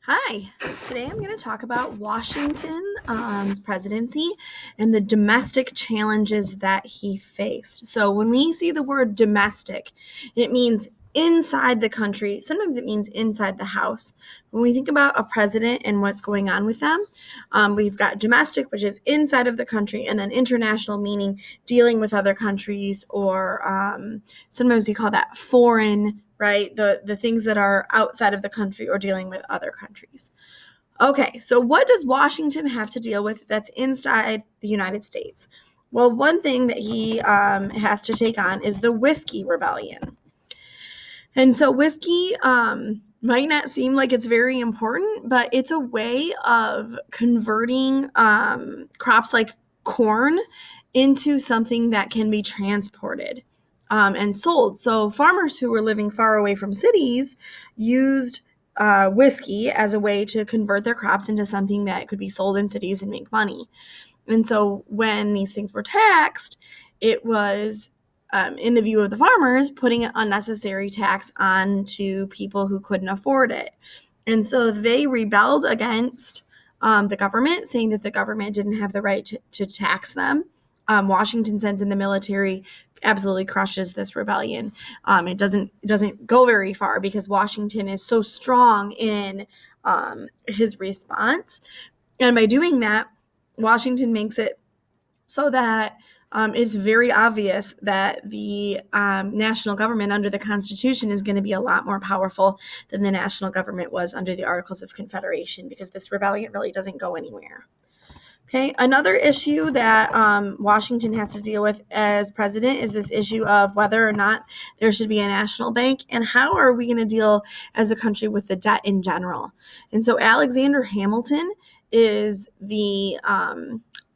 Hi, today I'm going to talk about Washington's presidency and the domestic challenges that he faced. So, when we see the word domestic, it means inside the country. Sometimes it means inside the house. When we think about a president and what's going on with them, we've got domestic, which is inside of the country, and then international, meaning dealing with other countries, or sometimes we call that foreign, right? The things that are outside of the country or dealing with other countries. Okay, so what does Washington have to deal with that's inside the United States? Well, one thing that he has to take on is the Whiskey Rebellion. And so whiskey might not seem like it's very important, but it's a way of converting crops like corn into something that can be transported and sold. So farmers who were living far away from cities used whiskey as a way to convert their crops into something that could be sold in cities and make money. And so when these things were taxed, it was in the view of the farmers, putting an unnecessary tax on to people who couldn't afford it. And so they rebelled against the government, saying that the government didn't have the right to tax them. Washington sends in the military, absolutely crushes this rebellion. It doesn't go very far because Washington is so strong in his response. And by doing that, Washington makes it so that it's very obvious that the national government under the Constitution is going to be a lot more powerful than the national government was under the Articles of Confederation, because this rebellion really doesn't go anywhere. Okay, another issue that Washington has to deal with as president is this issue of whether or not there should be a national bank, and how are we going to deal as a country with the debt in general. And so Alexander Hamilton is the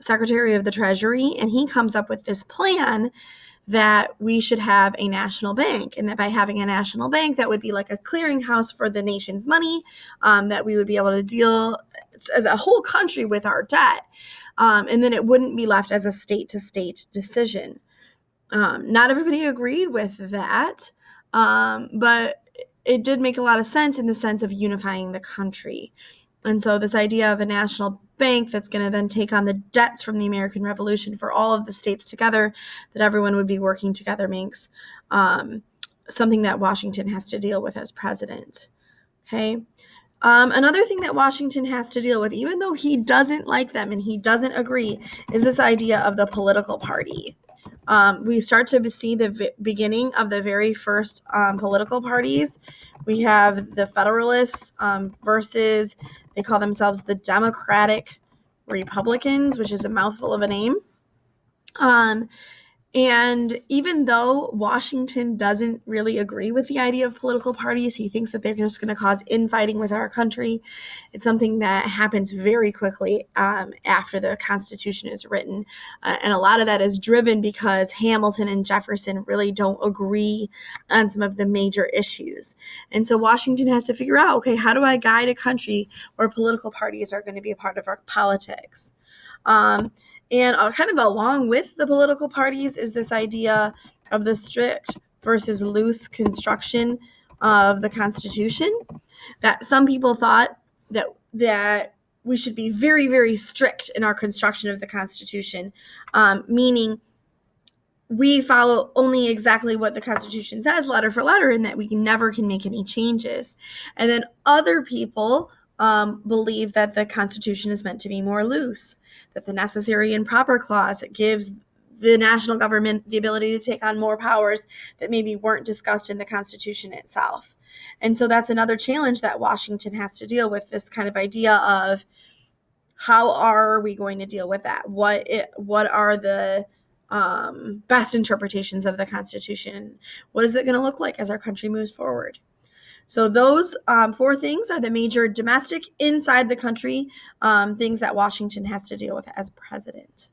Secretary of the Treasury, and he comes up with this plan that we should have a national bank, and that by having a national bank, that would be like a clearinghouse for the nation's money, that we would be able to deal as a whole country with our debt, and then it wouldn't be left as a state-to-state decision. Not everybody agreed with that, but it did make a lot of sense in the sense of unifying the country. And so this idea of a national bank that's going to then take on the debts from the American Revolution for all of the states together, that everyone would be working together, makes something that Washington has to deal with as president. Okay. Another thing that Washington has to deal with, even though he doesn't like them and he doesn't agree, is this idea of the political party. We start to see the beginning of the very first political parties. We have the Federalists versus, they call themselves the Democratic Republicans, which is a mouthful of a name. And even though Washington doesn't really agree with the idea of political parties, he thinks that they're just going to cause infighting with our country. It's something that happens very quickly after the Constitution is written. And a lot of that is driven because Hamilton and Jefferson really don't agree on some of the major issues. And so Washington has to figure out, okay, how do I guide a country where political parties are going to be a part of our politics? And kind of along with the political parties is this idea of the strict versus loose construction of the Constitution. That some people thought that we should be very, very strict in our construction of the Constitution, meaning we follow only exactly what the Constitution says, letter for letter, and that we never can make any changes. And then other people believe that the Constitution is meant to be more loose, that the necessary and proper clause gives the national government the ability to take on more powers that maybe weren't discussed in the Constitution itself. And so that's another challenge that Washington has to deal with, this kind of idea of how are we going to deal with that? What are the best interpretations of the Constitution? What is it going to look like as our country moves forward? So those four things are the major domestic, inside the country things that Washington has to deal with as president.